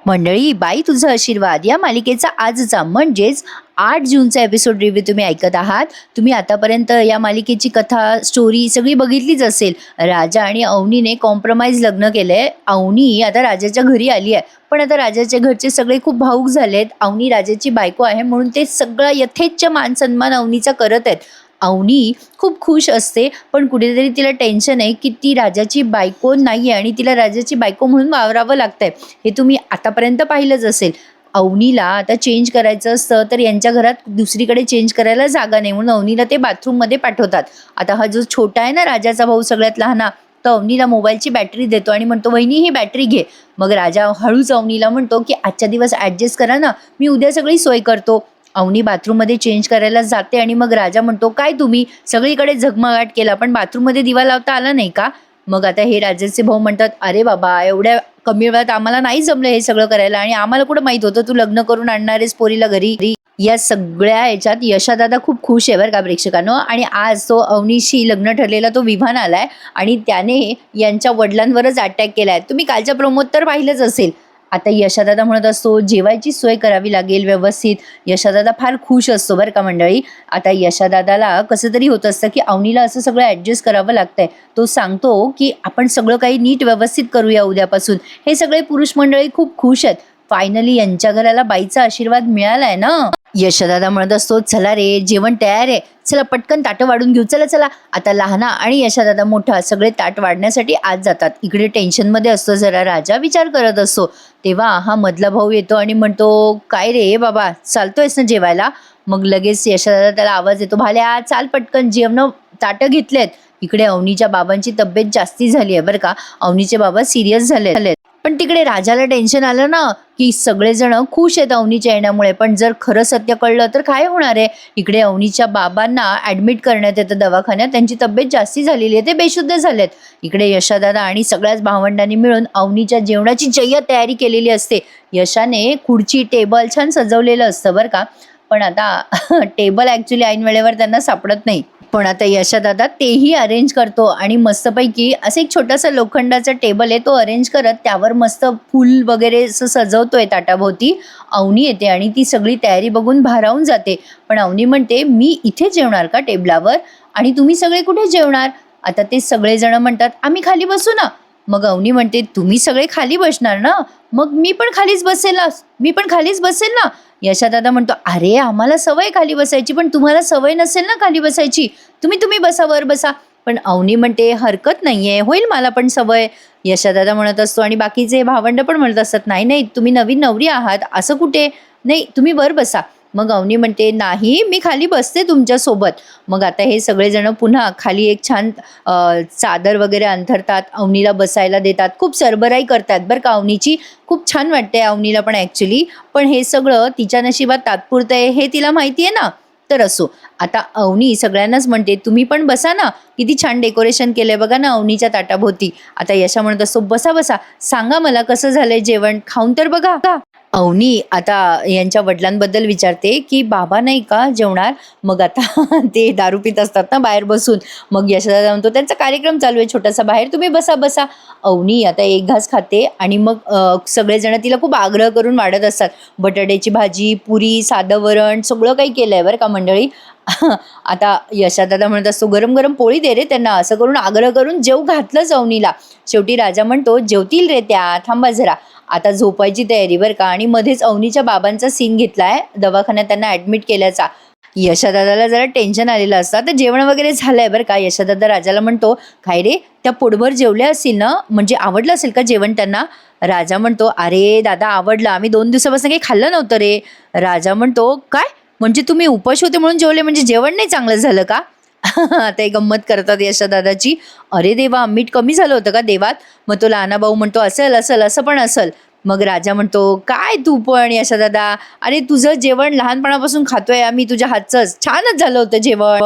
मंडळी, बाई तुझा आशीर्वाद या मालिकेचा आजचा म्हणजेच 8 जूनचा एपिसोड रिव्ह्यू तुम्ही ऐकत आहात. तुम्ही आतापर्यंत या मालिकेची कथा, स्टोरी सगळी बघितलीच असेल. राजा आणि अवनीने कॉम्प्रोमाइज लग्न केलंय. अवनी आता राजाच्या घरी आली आहे, पण आता राजाच्या घरचे सगळे खूप भावूक झालेत. अवनी राजाची बायको आहे म्हणून ते सगळं यथेच्छ मान सन्मान अवनीचा करत आहेत. अवनी खूप खुश असते, पण कुठेतरी तिला टेन्शन आहे की ती राजाची बायको नाहीये आणि तिला राजाची बायको म्हणून वावरावं लागतंय. हे तुम्ही आतापर्यंत पाहिलंच असेल. अवनीला आता चेंज करायचं असतं तर यांच्या घरात दुसरीकडे चेंज करायला जागा नाही, म्हणून अवनीला ते बाथरूममध्ये पाठवतात. आता हा जो छोटा आहे ना राजाचा भाऊ, सगळ्यात लहाना, तो अवनीला मोबाईलची बॅटरी देतो आणि म्हणतो, वहिनी ही बॅटरी घे. मग राजा हळूच अवनीला म्हणतो की आजच्या दिवस ॲडजस्ट करा ना, मी उद्या सगळी सोय करतो. अवनी बाथरूममध्ये चेंज करायला जाते आणि मग राजा म्हणतो, काय तुम्ही सगळीकडे झगमगाट केला पण बाथरूममध्ये दिवा लावता आला नाही का? मग आता हे राजाचे भाऊ म्हणतात, अरे बाबा, एवढ्या कमी वेळात आम्हाला नाही जमलं हे सगळं करायला आणि आम्हाला कुठं माहित होतं तू लग्न करून आणणारेस पोरीला घरी. या सगळ्या याच्यात यशादादा खूप खुश आहे बरं का प्रेक्षकांनो. आणि आज तो अवनीशी लग्न ठरलेला तो विभान आलाय आणि त्याने यांच्या वडिलांवरच अटॅक केलाय. तुम्ही कालच्या प्रोमोत तर पाहिलंच असेल. आता यशादादा म्हणत असतो, जेवायची सोय करावी लागेल व्यवस्थित. यशादादा फार खुश असतो बरं का मंडळी. आता यशादादाला कसं तरी होत असतं की अवनीला असं सगळं ॲडजस्ट करावं लागतंय. तो सांगतो की आपण सगळं काही नीट व्यवस्थित करूया उद्यापासून. हे सगळे पुरुष मंडळी खूप खुश आहेत. फायनली यांच्या घराला बाईचा आशीर्वाद मिळालाय ना. यशदादा म्हणत असतो, चला रे, जेवण तयार आहे, चला पटकन ताटं वाढून घेऊ, चला चला. आता लहाना आणि यशदादा मोठा सगळे ताट वाढण्यासाठी आज जातात. इकडे टेन्शनमध्ये असतो जरा राजा, विचार करत असतो. तेव्हा हा मधला भाऊ येतो आणि म्हणतो, काय रे बाबा, चालतोयस ना जेवायला? मग लगेच यशदादा त्याला आवाज येतो, भाल्या चाल पटकन, जेवण ताटं घेतलेत. इकडे अवनीच्या बाबांची तब्येत जास्ती झाली आहे बरं का. अवनीचे बाबा सिरियस झाले. पण तिकडे राजाला टेन्शन आलं ना की सगळेजण खुश आहेत अवनीच्या येण्यामुळे, पण जर खरं सत्य कळलं तर काय होणार आहे. इकडे अवनीच्या बाबांना ॲडमिट करण्यात येतं दवाखान्यात. त्यांची तब्येत जास्ती झालेली आहे, ते बेशुद्ध झालेत. इकडे यशादादा आणि सगळ्याच भावंडांनी मिळून अवनीच्या जेवणाची जय्यत तयारी केलेली असते. यशाने खुर्ची टेबल छान सजवलेलं असतं बरं का. पण आता टेबल ॲक्च्युली ऐन वेळेवर त्यांना सापडत नाही. पण आता यशादादा तेही अरेंज करतो आणि मस्तपैकी असं एक छोटासा लोखंडाचा टेबल आहे, तो अरेंज करत त्यावर मस्त फूल वगैरे असं सजवतोय ताटाभोवती. अवनी येते आणि ती सगळी तयारी बघून भारावून जाते. पण अवनी म्हणते, मी इथे जेवणार का टेबलावर, आणि तुम्ही सगळे कुठे जेवणार? आता ते सगळेजण म्हणतात, आम्ही खाली बसू ना. मग अवनी म्हणते, तुम्ही सगळे खाली बसणार ना, मग मी पण खालीच बसेल ना. यशादादा म्हणतो, अरे आम्हाला सवय खाली बसायची, पण तुम्हाला सवय नसेल ना खाली बसायची, तुम्ही बसा, वर बसा. पण अवनी म्हणते, हरकत नाहीये, होईल मला पण सवय. यशादादा म्हणत असतो आणि बाकीचे भावंड पण म्हणत असतात, नाही नाही, तुम्ही नवीन नवरी आहात, असं कुठे, नाही तुम्ही वर बसा. मग अवनी म्हणते, नाही मी खाली बसते तुमच्या सोबत. मग आता हे सगळेजण पुन्हा खाली एक छान चादर वगैरे अंथरतात, अवनीला बसायला देतात, खूप सरबराई करतात बरं का अवनीची. खूप छान वाटते अवनीला पण ॲक्च्युली. पण हे सगळं तिच्या नशिबात तात्पुरतं आहे हे तिला माहिती आहे ना. तर असो, आता अवनी सगळ्यांनाच म्हणते, तुम्ही पण बसा ना, किती छान डेकोरेशन केलंय बघा ना अवनीच्या ताटाभोवती. आता यशा म्हणत असतो, बसा बसा, सांगा मला कसं झालंय जेवण, खाऊन तर बघा. अवनी आता यांच्या वडिलांबद्दल विचारते की बाबा नाही का जेवणार. मग आता ते दारू पित असतात ना बाहेर बसून. मग यशदादा म्हणतो, त्यांचा कार्यक्रम चालू आहे छोटासा बाहेर, तुम्ही बसा बसा. अवनी आता एक घास खाते आणि मग सगळेजण तिला खूप आग्रह करून वाढत असतात. बटाट्याची भाजी, पुरी, साधं वरण, सगळं काही केलंय बरं का मंडळी. आता यशादादा म्हणत असतो, गरम गरम पोळी दे रे त्यांना, असं करून आग्रह करून जेव घातलंच अवनीला. शेवटी राजा म्हणतो, जेवतील रे त्या, थांबा जरा. आता झोपायची तयारी बरं का. आणि मध्येच अवनीच्या बाबांचा सीन घेतलाय दवाखान्यात त्यांना ॲडमिट केल्याचा. यशादादाला जरा टेन्शन आलेलं असतं. तर जेवण वगैरे झालंय बरं का. यशादादा राजाला म्हणतो, काय रे, त्या पोटभर जेवल्या असतील ना, म्हणजे आवडलं असेल का जेवण त्यांना? राजा म्हणतो, अरे दादा आवडलं, आम्ही 2 दिवसापासून काही खाल्लं नव्हतं रे. राजा म्हणतो, काय म्हणजे तुम्ही उपाशी होते म्हणून जेवले, म्हणजे जेवण नाही चांगलं झालं का? आता एक गंमत करतात यशादादाची. अरे देवा, मीठ कमी झालं होतं का देवात? मग तो लहाना भाऊ म्हणतो, असेल असेल, असं पण असेल. मग राजा म्हणतो, काय तू पण यशादादा, अरे तुझं जेवण लहानपणापासून खातोय आम्ही तुझ्या हातचंच, छानच झालं होतं जेवण.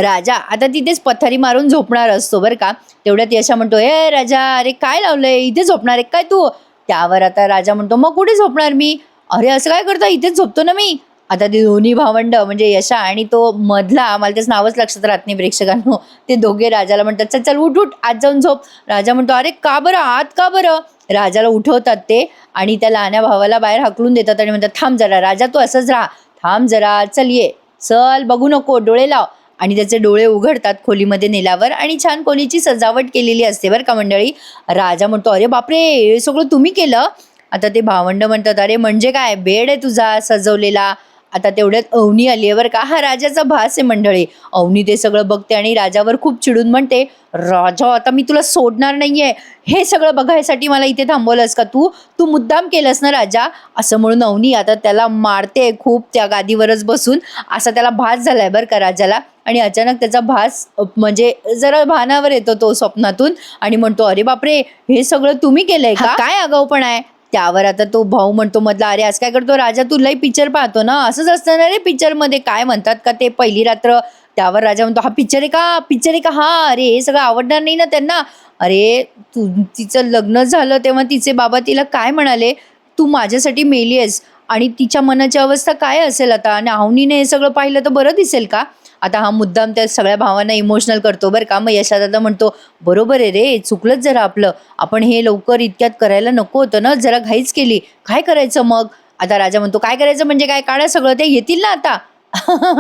राजा आता तिथेच पथारी मारून झोपणार असतो बरं का. तेवढ्यात यशा म्हणतो, ए राजा, अरे काय लावलंय, इथे झोपणार आहे काय तू? त्यावर आता राजा म्हणतो, मग कुठे झोपणार मी? अरे असं काय करता, इथेच झोपतो ना मी. आता ते दोन्ही भावंड म्हणजे यशा आणि तो मधला, मला त्याचं नावच लक्षात राहत नाही प्रेक्षकांनो, ते दोघे राजाला म्हणतात चल चल उठ उठ आत जाऊन झोप. राजा म्हणतो अरे का बरं आत का बरं. राजाला उठवतात ते आणि त्या लहान्या भावाला बाहेर हाकलून देतात आणि म्हणतात थांब जरा राजा, तू असंच राहा, थांब जरा, चल ये, चल बघू नको, डोळे लाव. आणि त्याचे डोळे उघडतात खोलीमध्ये नेल्यावर आणि छान खोलीची सजावट केलेली असते बरं का मंडळी. राजा म्हणतो अरे बापरे हे सगळं तुम्ही केलं. आता ते भावंड म्हणतात अरे म्हणजे काय, बेड आहे तुझा सजवलेला. आता तेवढ्यात अवनी आली आहे बरं का, हा राजाचा भास आहे मंडळी. अवनी ते सगळं बघते आणि राजावर खूप चिडून म्हणते राजा आता मी तुला सोडणार नाहीये, हे सगळं बघायसाठी मला इथे थांबवलंस का तू, तू मुद्दाम केलंस ना राजा. असं म्हणून अवनी आता त्याला मारते खूप त्या गादीवरच बसून. असा त्याला भास झालाय बरं का राजाला. आणि अचानक त्याचा भास म्हणजे जरा भानावर येतो तो स्वप्नातून आणि म्हणतो अरे बापरे हे सगळं तुम्ही केलंय का, काय आगाऊपणा आहे. त्यावर आता तो भाऊ म्हणतो मधला अरे आज काय करतो राजा, तू लई पिक्चर पाहतो ना, असंच असतं ना रे पिक्चर मध्ये, काय म्हणतात का ते पहिली रात्र. त्यावर राजा म्हणतो हा पिक्चर आहे का, पिक्चर आहे का, हा अरे हे सगळं आवडणार नाही ना त्यांना. अरे तू तिचं लग्न झालं तेव्हा तिचे बाबा तिला काय म्हणाले, तू माझ्यासाठी मेली आहेस आणि तिच्या मनाची अवस्था काय असेल आता, आणि अवनीने हे सगळं पाहिलं तर बरं दिसेल का. आता हा मुद्दाम त्या सगळ्या भावांना इमोशनल करतो बरं का. मग यशोदादा म्हणतो बरोबर आहे रे, चुकलंच जरा आपलं, आपण हे लवकर इतक्यात करायला नको होतं ना, जरा घाईच केली, काय करायचं मग. आता राजा म्हणतो काय करायचं म्हणजे काय, काढा सगळं, ते येतील ना आता.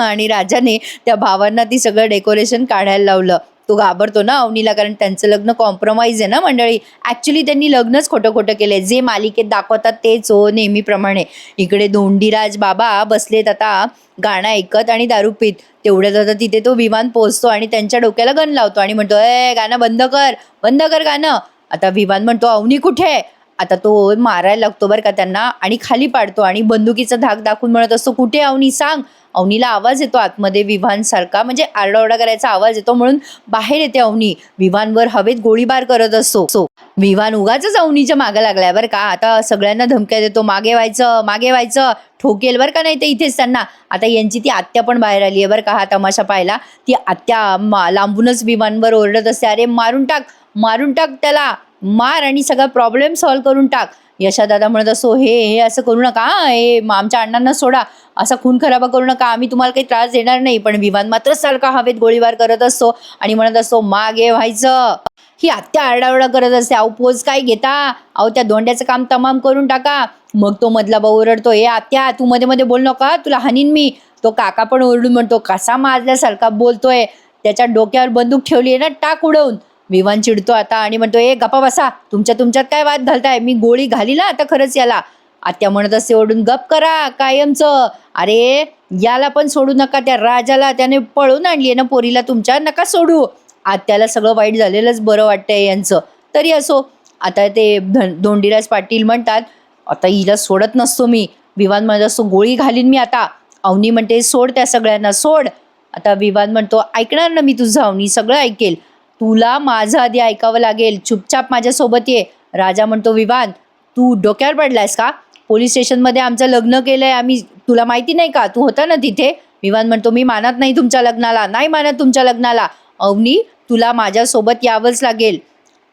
आणि राजाने त्या भावांना ती सगळं डेकोरेशन काढायला लावलं. तो घाबरतो ना अवनीला, कारण त्यांचं लग्न कॉम्प्रोमाइज आहे ना मंडळी. ऍक्च्युली त्यांनी लग्नच खोटं खोटं केलंय, जे मालिकेत दाखवतात तेच हो नेहमीप्रमाणे. इकडे धोंडीराज बाबा बसलेत आता गाणं ऐकत आणि दारू पीत. तेवढ्यात आता तिथे तो विमान पोहोचतो आणि त्यांच्या डोक्याला गन लावतो आणि म्हणतो ए गाणं बंद कर, बंद कर गाणं. आता विमान म्हणतो अवनी कुठे आहे. आता तो मारायला लागतो बरं का त्यांना आणि खाली पाडतो आणि बंदुकीचा धाक दाखवून म्हणत असतो कुठे अवनी सांग. अवनीला आवाज येतो आतमध्ये विमान सारखा, म्हणजे आरडाओरडा करायचा आवाज येतो म्हणून बाहेर येते अवनी. विमानवर हवेत गोळीबार करत असतो. विमान उगाच अवनीच्या मागे लागलाय बरं का. आता सगळ्यांना धमक्या देतो मागे व्हायचं, मागे व्हायचं, ठोकेल बरं का नाही ते इथेच त्यांना. आता यांची ती आत्या पण बाहेर आली आहे बरं का हा तमाशा पाहायला. ती आत्या लांबूनच विमानवर ओरडत असते अरे मारून टाक, मारून टाक त्याला, मार आणि सगळा प्रॉब्लेम सॉल्व्ह करून टाक. यशादादा म्हणत असो हे हे असं करू नका, हे आमच्या अण्णांना सोडा, असा खून खराबा करू नका, आम्ही तुम्हाला काही त्रास देणार नाही. पण विमान मात्र सारखा हवेत गोळीबार करत असतो आणि म्हणत असतो मागे व्हायचं. ही आत्या आरडाओरडा करत असते अहो पोज काय घेता, अहो त्या धोंड्याचं काम तमाम करून टाका. मग तो मधला भाऊ ओरडतो हे आत्या तू मध्ये मध्ये बोल नका, तुला हानीन मी. तो काका पण ओरडून म्हणतो कसा मारल्यासारखा बोलतोय, त्याच्या डोक्यावर बंदूक ठेवली आहे ना, टाक उडवून. विमान चिडतो आता आणि म्हणतो ए गप्पा बसा, तुमच्यात काय वाद घालताय, मी गोळी घाली ना आता खरंच याला. आत्या म्हणत असते ओरडून गप करा कायमचं, अरे याला पण सोडू नका, त्या राजाला त्याने पळून आणली ना पोरीला तुमच्या, नका सोडू. आत्याला सगळं वाईट झालेलंच बरं वाटतंय यांचं. तरी असो आता ते धोंडीराज पाटील म्हणतात आता हिला सोडत नसतो मी. विमान म्हणत असतो गोळी घालीन मी आता. अवनी म्हणते सोड त्या सगळ्यांना सोड. आता विमान म्हणतो ऐकणार ना मी तुझं अवनी, सगळं ऐकेल, तुला माझं आधी ऐकावं लागेल, चुपचाप माझ्यासोबत ये. राजा म्हणतो विमान तू डोक्यावर पडलायस का, पोलीस स्टेशनमध्ये आमचं लग्न केलंय आम्ही, तुला माहिती नाही का, तू होता ना तिथे. विमान म्हणतो मी मानत नाही तुमच्या लग्नाला, नाही मानत तुमच्या लग्नाला. अवनी तुला माझ्यासोबत यावंच लागेल.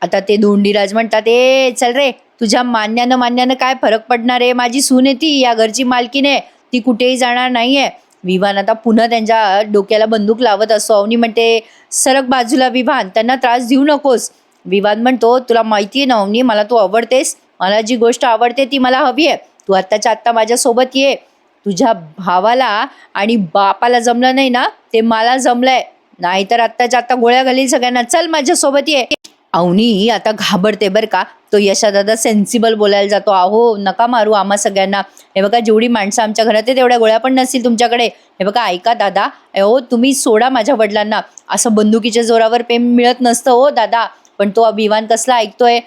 आता ते धोंडीराज म्हणतात ए चल रे, तुझ्या मान्यानं काय फरक पडणार आहे, माझी सून आहे ती, या घरची मालकीण आहे, ती कुठेही जाणार नाहीये. विमान आता पुन्हा त्यांच्या डोक्याला बंदूक लावत असतो. अवनी म्हणते सरक बाजूला विमान, त्यांना त्रास देऊ नकोस. विमान म्हणतो तुला माहिती आहे ना अवनी, मला तू आवडतेस, मला जी गोष्ट आवडते ती मला हवी आहे, तू आत्ताच्या आत्ता माझ्यासोबत ये. तुझ्या भावाला आणि बापाला जमलं नाही ना, ते मला जमलंय, नाहीतर आत्ताच्या आत्ता गोळ्या घालील सगळ्यांना, चल माझ्यासोबत ये. अवनी आता घाबरते बरं का. तो यशादादा सेन्सिबल बोलायला जातो अहो नका मारू आम्हा सगळ्यांना, हे बघा जेवढी माणसं आमच्या घरात आहे तेवढ्या गोळ्या पण नसतील तुमच्याकडे, हे बघा ऐका दादा, हो तुम्ही सोडा माझ्या वडिलांना, असं बंदुकीच्या जोरावर प्रेम मिळत नसतं हो दादा. पण तो विमान कसला ऐकतोय.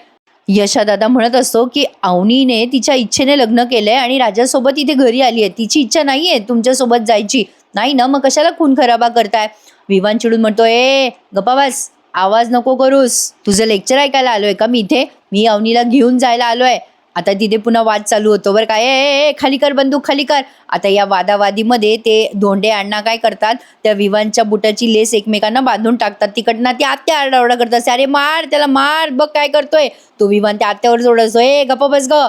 यशादादा म्हणत असतो की अवनीने तिच्या इच्छेने लग्न केलंय आणि राजासोबत इथे घरी आली आहे, तिची इच्छा नाहीये तुमच्यासोबत जायची, नाही ना, मग कशाला खून खराबा करताय. विमान चिडून म्हणतो ए गप्पा बस, आवाज नको करूस, तुझं लेक्चर ऐकायला आलोय का मी इथे, मी अवनीला घेऊन जायला आलोय. आता तिथे पुन्हा वाद चालू होतो बरं का, ए खाली कर बंदूक खाली कर. आता या वादावादीमध्ये ते धोंडे अण्णा काय करतात, त्या विवानच्या बुटाची लेस एकमेकांना बांधून टाकतात. तिकडनं ती आत्या आरडाओरडा करत असते, अरे मार त्याला मार, बघ काय करतोय. तो विवान त्या आत्यावर जोडतो, ए गप्प बस ग.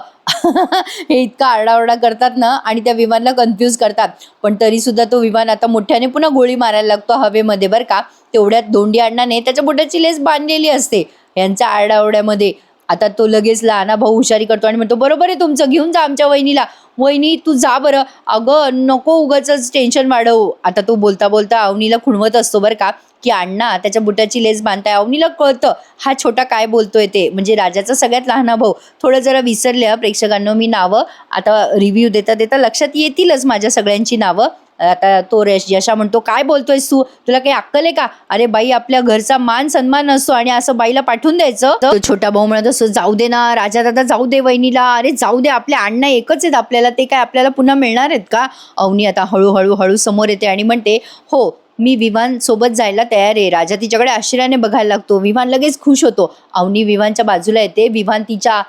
हे इतका आरडाओरडा करतात ना आणि त्या विमानला कन्फ्यूज करतात. पण तरी सुद्धा तो विमान आता मोठ्याने पुन्हा गोळी मारायला लागतो हवेमध्ये बरं का. तेवढ्यात धोंडी अण्णाने त्याच्या बुटाची लेस बांधलेली असते. यांच्या आरडाओरड्यामध्ये आता तो लगेच लहाना भाऊ हुशारी करतो आणि म्हणतो, बरोबर आहे तुमचं, घेऊन जा आमच्या वहिनीला. वहिनी तू जा बरं. अगं नको उगाचच टेन्शन वाढवू. आता तो बोलता बोलता अवनीला खुणवत असतो बरं का, की अण्णा त्याच्या बुटाची लेस बांधताय. अवनीला कळतं हा छोटा काय बोलतोय ते, म्हणजे राजाचा सगळ्यात लहाना भाऊ. थोडं जरा विसरले प्रेक्षकांना मी नावं, आता रिव्ह्यू देता देता लक्षात येतीलच माझ्या सगळ्यांची नावं. आता तो यशा म्हणतो, काय बोलतोयस तू, तुला काही अक्कल आहे का? अरे बाई, आपल्या घरचा मान सन्मान असतो आणि असं बाईला पाठवून द्यायचं. तो छोटा भाऊ म्हणत असतो, जाऊ दे ना राजा दादा, जाऊ दे वहिनीला. अरे जाऊ दे, आपले अण्णा एकच आहेत आपल्याला, ते काय आपल्याला पुन्हा मिळणार आहेत का? अवनी आता हळूहळू समोर येते आणि म्हणते, हो मी विमान सोबत जायला तयार आहे. राजा तिच्याकडे आश्चर्याने बघायला लागतो. विमान लगेच खुश होतो. अवनी विवानच्या बाजूला येते. विवान तिच्या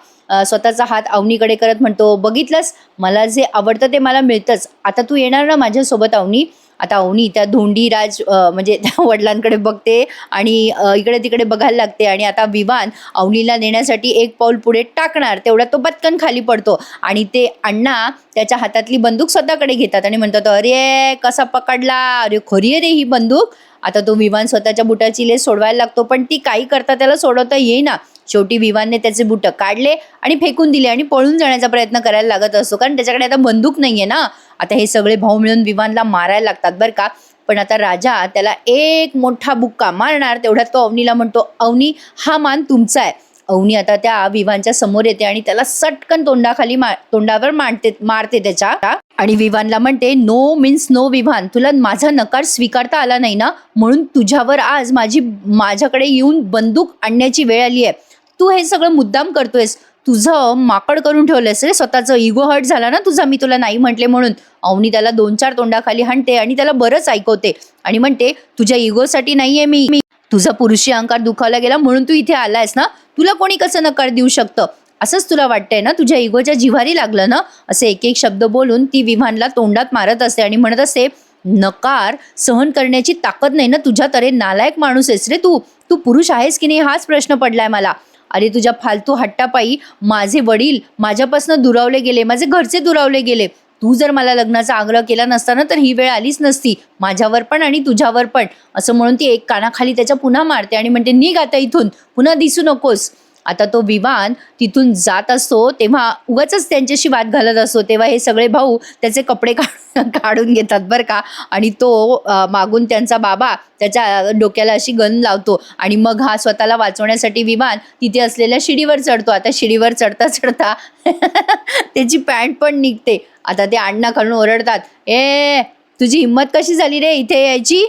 स्वतःचा हात अवनीकडे करत म्हणतो, बघितलंस, मला जे आवडतं ते मला मिळतंच. आता तू येणार ना माझ्यासोबत अवनी? आता अवनी त्या धोंडीराज म्हणजे त्या वडिलांकडे बघते आणि इकडे तिकडे बघायला लागते. आणि आता विमान अवनीला नेण्यासाठी एक पाऊल पुढे टाकणार, तेवढ्यात तो पटकन खाली पडतो आणि ते अण्णा त्याच्या हातातली बंदूक स्वतःकडे घेतात आणि म्हणतात, अरे कसा पकडला, अरे खरी आहे रे ही बंदूक. आता तो विमान स्वतःच्या बुटाची लेस सोडवायला लागतो, पण ती काही करता त्याला सोडवता येईना. शेवटी विवानने त्याचे बुटं काढले आणि फेकून दिले आणि पळून जाण्याचा प्रयत्न करायला लागत असतो, कारण त्याच्याकडे आता बंदूक नाहीये ना. आता हे सगळे भाऊ मिळून विवानला मारायला लागतात बरं का. पण आता राजा त्याला एक मोठा बुक्का मारणार, तेवढ्यात तो अवनीला म्हणतो, अवनी हा मान तुमचा आहे. अवनी आता त्या विवानच्या समोर येते आणि त्याला सटकन तोंडावर मारते त्याच्या. आणि विवानला म्हणते, नो मीन्स नो विवान, तुला माझा नकार स्वीकारता आला नाही ना, म्हणून तुझ्यावर आज माझ्याकडे येऊन बंदूक आणण्याची वेळ आली आहे. तू हे सगळं मुद्दाम करतोयस, तुझं माकड करून ठेवलंयस रे स्वतःचं. इगो हर्ट झाला ना तुझा, मी तुला नाही म्हटले म्हणून. अवनी त्याला 2-4 तोंडाखाली हाणते आणि त्याला बरंच ऐकवते आणि म्हणते, तुझ्या इगोसाठी नाहीये मी, तुझा पुरुषी अहंकार दुखावला गेला म्हणून तू इथे आलायस ना, तुला कोणी कसं नकार देऊ शकतं, असंच तुला वाटतंय ना, तुझ्या इगोच्या जिव्हारी लागलं ना. असे एक एक शब्द बोलून ती विवानला तोंडात मारत असते आणि म्हणत असते, नकार सहन करण्याची ताकद नाही ना तुझ्यात, अरे नालायक माणूस आहेस रे तू. तू पुरुष आहेस की नाही हाच प्रश्न पडलाय मला. अरे तुझ्या फालतू हट्टापायी माझे वडील माझ्यापासून दुरावले गेले, माझे घरचे दुरावले गेले. तू जर मला लग्नाचा आग्रह केला नसता ना, तर ही वेळ आलीच नसती माझ्यावर पण आणि तुझ्यावर पण. असं म्हणून ती एक कानाखाली त्याच्या पुन्हा मारते आणि म्हणते, निघ आता इथून, पुन्हा दिसू नकोस. आता तो विमान तिथून जात असतो तेव्हा उगाचच त्यांच्याशी वाद घालत असतो, तेव्हा हे सगळे भाऊ त्याचे कपडे काढून घेतात बरं का. आणि तो मागून त्यांचा बाबा त्याच्या डोक्याला अशी गन लावतो आणि मग हा स्वतःला वाचवण्यासाठी विमान तिथे असलेल्या शिडीवर चढतो. आता शिडीवर चढता चढता त्याची पॅन्ट पण निघते. आता ते अण्णा खालून ओरडतात, ए तुझी हिंमत कशी झाली रे इथे यायची?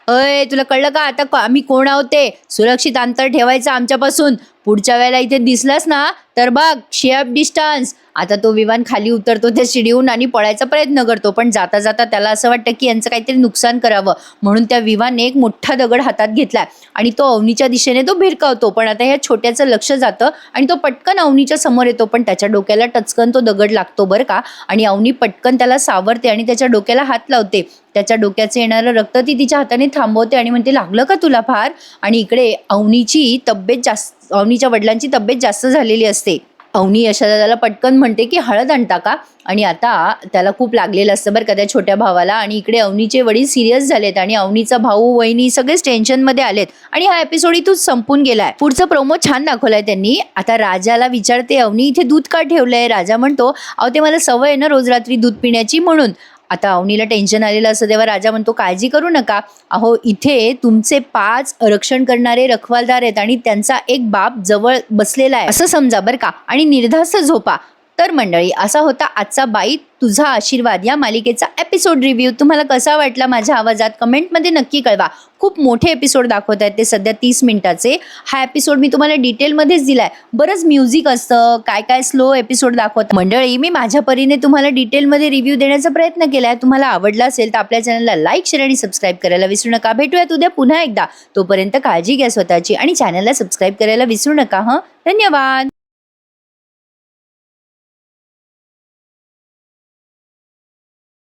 अय तुला कळलं का आता आम्ही कोण आहोत ते? सुरक्षित अंतर ठेवायचं आमच्यापासून. पुढच्या वेळेला इथे दिसलास ना तर बघ, शेअप डिस्टन्स. आता तो विमान खाली उतरतो त्या शिडीहून आणि पळायचा प्रयत्न करतो, पण जाता जाता त्याला असं वाटतं की यांचं काहीतरी नुकसान करावं, म्हणून त्या विमानने एक मोठा दगड हातात घेतलाय आणि तो अवनीच्या दिशेने तो भिरकावतो. पण आता ह्या छोट्याचं लक्ष जातं आणि तो पटकन अवनीच्या समोर येतो, पण त्याच्या डोक्याला टचकन तो दगड लागतो बरं का. आणि अवनी पटकन त्याला सावरते आणि त्याच्या डोक्याला हात लावते. त्याच्या डोक्याचं येणारं रक्त ती तिच्या हाताने थांबवते आणि म्हणते, लागलं का तुला फार? आणि इकडे अवनीच्या वडिलांची तब्येत जास्त झालेली असते. अवनी यशोदाला पटकन म्हणते की हळद आणता का, आणि आता त्याला खूप लागलेलं असतं बरं का त्या छोट्या भावाला. आणि इकडे अवनीचे वडील सिरियस झालेत आणि अवनीचा भाऊ वहिनी सगळेच टेन्शनमध्ये आलेत आणि हा एपिसोड इथून संपून गेलाय. पुढचा प्रोमो छान दाखवलाय त्यांनी. आता राजाला विचारते अवनी, इथे दूध का ठेवलंय? राजा म्हणतो, अहो ते मला सवय आहे ना रोज रात्री दूध पिण्याची म्हणून. आता अवनीला टेन्शन आलेलं असं तेव्हा राजा म्हणतो, काळजी करू नका, अहो इथे तुमचे 5 रक्षण करणारे रखवालदार आहेत आणि त्यांचा एक बाप जवळ बसलेला आहे असं समजा बरं का, आणि निर्धास्त झोपा. तर मंडळी, असा होता आजचा बाई तुझा आशीर्वाद या मालिकेचा एपिसोड रिव्ह्यू. तुम्हाला कसा वाटला माझ्या आवाजात कमेंटमध्ये नक्की कळवा. खूप मोठे एपिसोड दाखवत आहेत ते सध्या 30 मिनिटाचे. हा एपिसोड मी तुम्हाला डिटेलमध्येच दिलाय. बरंच म्युझिक असतं, काय काय स्लो एपिसोड दाखवत. मंडळी, मी माझ्या परीने तुम्हाला डिटेलमध्ये रिव्ह्यू देण्याचा प्रयत्न केलाय. तुम्हाला आवडला असेल तर आपल्या चॅनलला लाईक, शेअर आणि सबस्क्राईब करायला विसरू नका. भेटूयात उद्या पुन्हा एकदा. तोपर्यंत काळजी घ्या स्वतःची आणि चॅनलला सबस्क्राईब करायला विसरू नका. धन्यवाद.